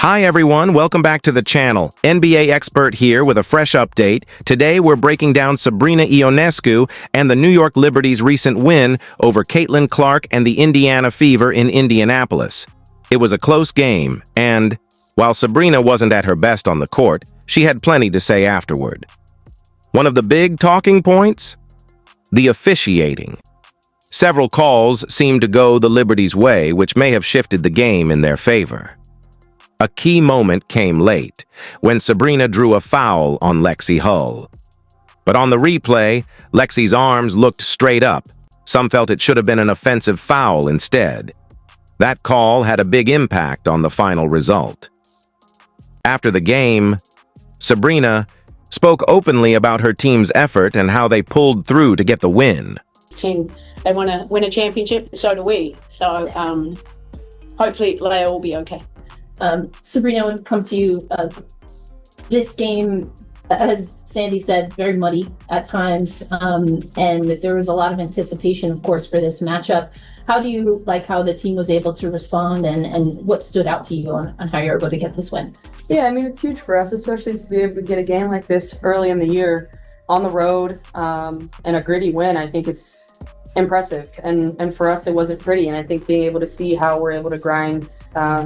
Hi everyone, welcome back to the channel. NBA expert here with a fresh update. Today we're breaking down Sabrina Ionescu and the New York Liberty's recent win over Caitlin Clark and the Indiana Fever in Indianapolis. It was a close game, and while Sabrina wasn't at her best on the court, she had plenty to say afterward. One of the big talking points? The officiating. Several calls seemed to go the Liberty's way, which may have shifted the game in their favor. A key moment came late, when Sabrina drew a foul on Lexie Hull. But on the replay, Lexie's arms looked straight up. Some felt it should have been an offensive foul instead. That call had a big impact on the final result. After the game, Sabrina spoke openly about her team's effort and how they pulled through to get the win. Team, they want to win a championship, so do we. So hopefully they'll all be okay. Sabrina, I want to come to you. This game, as Sandy said, very muddy at times, and there was a lot of anticipation, of course, for this matchup. How do you like how the team was able to respond, and what stood out to you on how you're able to get this win? Yeah, I mean, it's huge for us, especially to be able to get a game like this early in the year on the road, and a gritty win. I think it's impressive, and for us it wasn't pretty, and I think being able to see how we're able to grind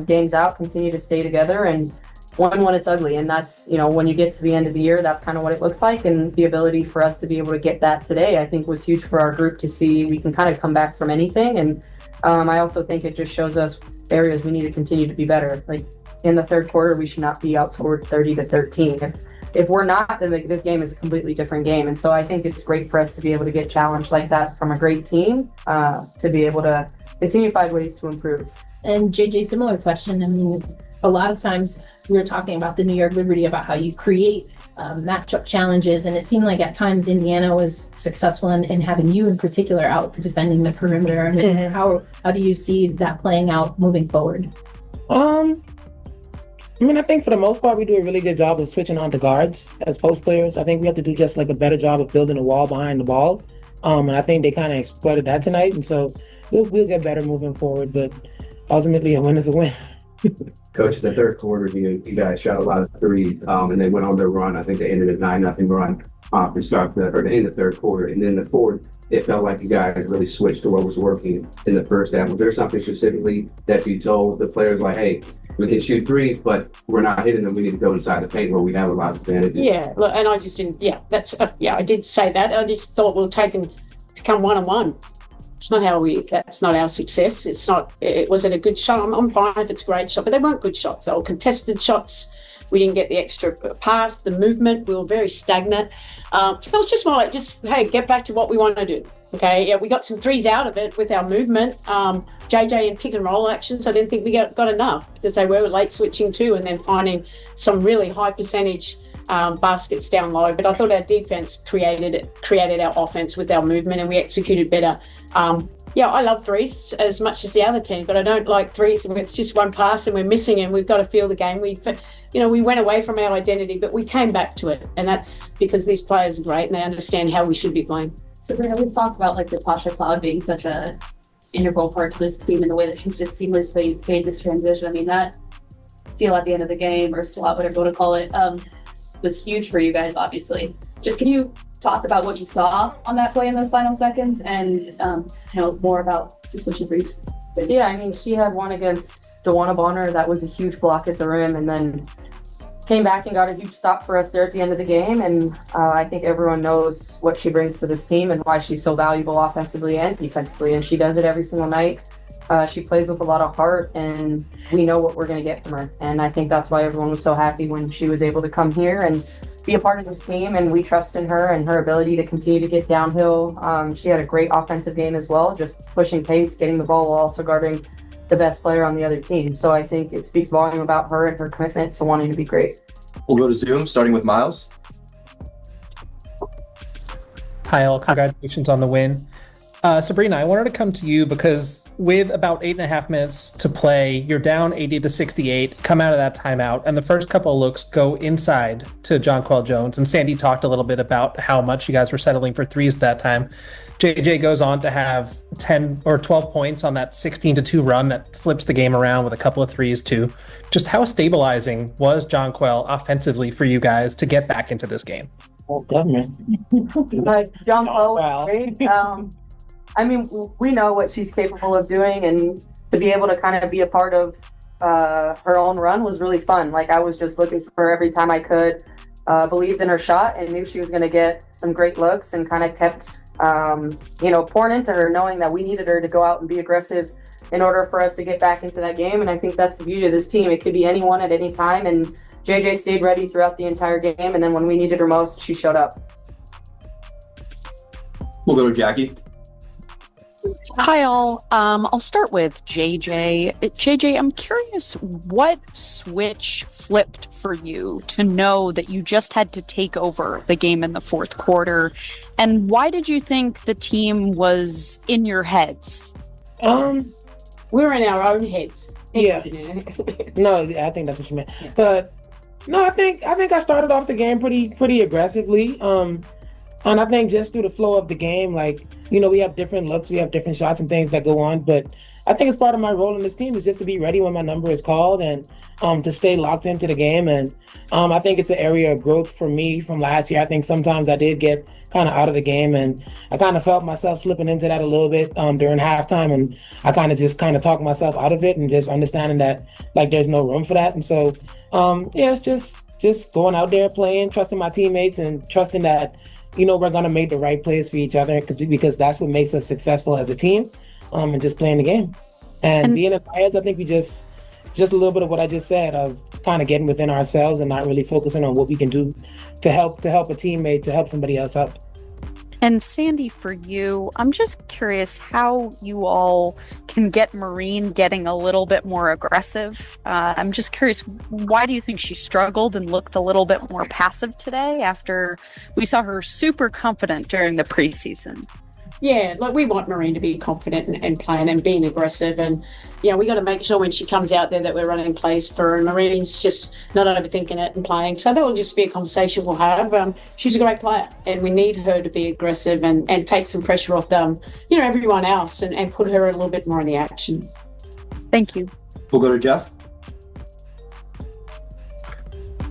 games out, continue to stay together, and win when it's ugly, and that's, you know, when you get to the end of the year, that's kind of what it looks like, and the ability for us to be able to get that today, I think was huge for our group to see we can kind of come back from anything. And I also think it just shows us areas we need to continue to be better. Like in the third quarter, we should not be outscored 30-13. If we're not, then this game is a completely different game. And so I think it's great for us to be able to get challenged like that from a great team, to be able to continue to find ways to improve. And JJ, similar question. I mean, a lot of times we were talking about the New York Liberty, about how you create matchup challenges, and it seemed like at times Indiana was successful in having you in particular out defending the perimeter. And how do you see that playing out moving forward? I mean, I think for the most part, we do a really good job of switching on to guards as post players. I think we have to do just like a better job of building a wall behind the ball. And I think they kind of exploited that tonight. And so we'll get better moving forward. But ultimately, a win is a win. Coach, in the third quarter, you guys shot a lot of threes, and they went on their run. I think they ended a 9-0 run to start the end of the third quarter. And then the fourth, it felt like you guys really switched to what was working in the first half. Was there something specifically that you told the players, like, hey, we can shoot threes, but we're not hitting them. We need to go inside the paint where we have a lot of advantages? Yeah, look, and I just didn't. Yeah, that's I did say that. I just thought we'll take and become 1-on-1. It's not how we. That's not our success. It's not. Was it a good shot? I'm fine if it's a great shot, but they weren't good shots. They were contested shots. We didn't get the extra pass, the movement. We were very stagnant. So it's just more like, hey, get back to what we want to do. Okay, yeah, we got some threes out of it with our movement. JJ and pick and roll actions, I didn't think we got enough, because they were late switching too, and then finding some really high percentage baskets down low. But I thought our defense created our offense with our movement, and we executed better. Yeah, I love threes as much as the other team, but I don't like threes if it's just one pass and we're missing, and we've got to feel the game. We went away from our identity, but we came back to it, and that's because these players are great and they understand how we should be playing. Sabrina, we've talked about like Natasha Cloud being such a integral part to this team, and the way that she just seamlessly made this transition. I mean, that steal at the end of the game, or swap, whatever you want to call it, was huge for you guys, obviously. Just can you talk about what you saw on that play in those final seconds, and more about the switching threes? Yeah, I mean, she had one against Dewana Bonner that was a huge block at the rim, and then came back and got a huge stop for us there at the end of the game. And I think everyone knows what she brings to this team and why she's so valuable offensively and defensively, and she does it every single night. She plays with a lot of heart, and we know what we're going to get from her. And I think that's why everyone was so happy when she was able to come here and be a part of this team, and we trust in her and her ability to continue to get downhill. She had a great offensive game as well, just pushing pace, getting the ball while also guarding the best player on the other team. So I think it speaks volume about her and her commitment to wanting to be great. We'll go to Zoom, starting with Miles. Hi all, congratulations on the win. Sabrina, I wanted to come to you because with about 8.5 minutes to play, you're down 80-68, come out of that timeout, and the first couple of looks go inside to Jonquel Jones. And Sandy talked a little bit about how much you guys were settling for threes at that time. JJ goes on to have 10 or 12 points on that 16-2 run that flips the game around with a couple of threes too. Just how stabilizing was Jonquel offensively for you guys to get back into this game? Oh, government. John Oh, Cole, wow. great. I mean, we know what she's capable of doing, and to be able to kind of be a part of her own run was really fun. Like, I was just looking for her every time I could, believed in her shot and knew she was going to get some great looks, and kind of kept, pouring into her, knowing that we needed her to go out and be aggressive in order for us to get back into that game. And I think that's the beauty of this team. It could be anyone at any time, and JJ stayed ready throughout the entire game, and then when we needed her most, she showed up. We'll go to Jackie. Hi, all. I'll start with JJ. JJ, I'm curious what switch flipped for you to know that you just had to take over the game in the fourth quarter, and why did you think the team was in your heads? We're in our own heads. Yeah. No, I think that's what you meant. Yeah. But no, I think I started off the game pretty aggressively. And I think just through the flow of the game, we have different looks, we have different shots and things that go on. But I think it's part of my role in this team is just to be ready when my number is called and to stay locked into the game. And I think it's an area of growth for me from last year. I think sometimes I did get kind of out of the game, and I kind of felt myself slipping into that a little bit during halftime. And I kind of talked myself out of it and just understanding that there's no room for that. And so, it's just going out there playing, trusting my teammates and trusting that we're going to make the right plays for each other because that's what makes us successful as a team, and just playing the game. And being in our heads, I think we just a little bit of what I just said of kind of getting within ourselves and not really focusing on what we can do to help a teammate, to help somebody else up. And Sandy, for you, I'm just curious how you all can get Marine getting a little bit more aggressive. I'm just curious, why do you think she struggled and looked a little bit more passive today after we saw her super confident during the preseason? Yeah, we want Marine to be confident and playing and being aggressive. And, we got to make sure when she comes out there that we're running plays for her. And Marine's just not overthinking it and playing. So that will just be a conversation we'll have. She's a great player, and we need her to be aggressive and take some pressure off everyone else and put her a little bit more in the action. Thank you. We'll go to Jeff.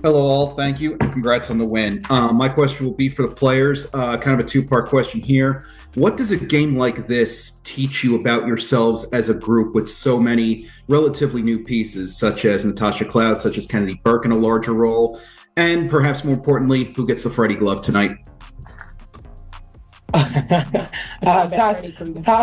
Hello, all. Thank you. Congrats on the win. My question will be for the players. Kind of a two-part question here. What does a game like this teach you about yourselves as a group with so many relatively new pieces, such as Natasha Cloud, such as Kennedy Burke in a larger role, and perhaps more importantly, who gets the Freddie glove tonight? Tosh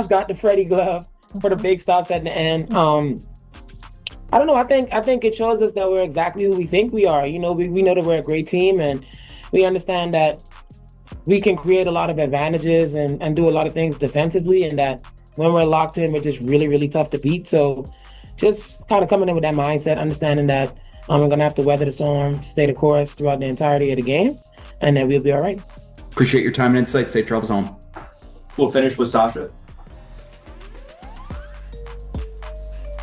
got the Freddie glove for the big stops at the end. I don't know. I think it shows us that we're exactly who we think we are. We know that we're a great team, and we understand that we can create a lot of advantages and do a lot of things defensively, and that when we're locked in, we're just really, really tough to beat. So just kind of coming in with that mindset, understanding that we're going to have to weather the storm, stay the course throughout the entirety of the game, and then we'll be all right. Appreciate your time and insight. Safe travels home. We'll finish with Sasha.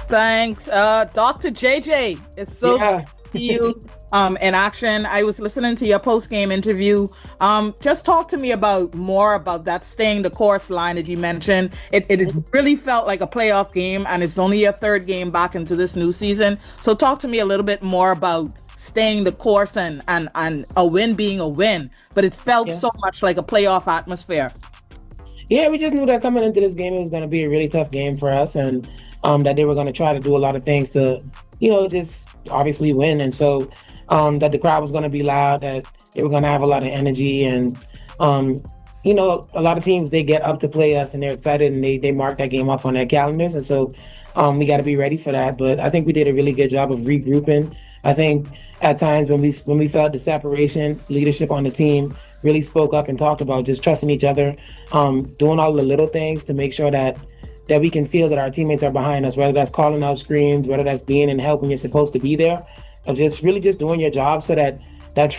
Thanks. Dr. JJ, it's so good to see you in action. I was listening to your post-game interview. Just talk to me more about that staying the course line that you mentioned. It really felt like a playoff game, and it's only your third game back into this new season. So talk to me a little bit more about staying the course and a win being a win, but it felt so much like a playoff atmosphere. Yeah, we just knew that coming into this game, it was going to be a really tough game for us, and that they were going to try to do a lot of things to, just obviously win. And so that the crowd was going to be loud, that they were going to have a lot of energy. And, a lot of teams, they get up to play us and they're excited and they mark that game off on their calendars. And so we got to be ready for that. But I think we did a really good job of regrouping. I think at times when we felt the separation, leadership on the team really spoke up and talked about just trusting each other, doing all the little things to make sure that we can feel that our teammates are behind us, whether that's calling out screens, whether that's being in help when you're supposed to be there, or just really just doing your job so that trust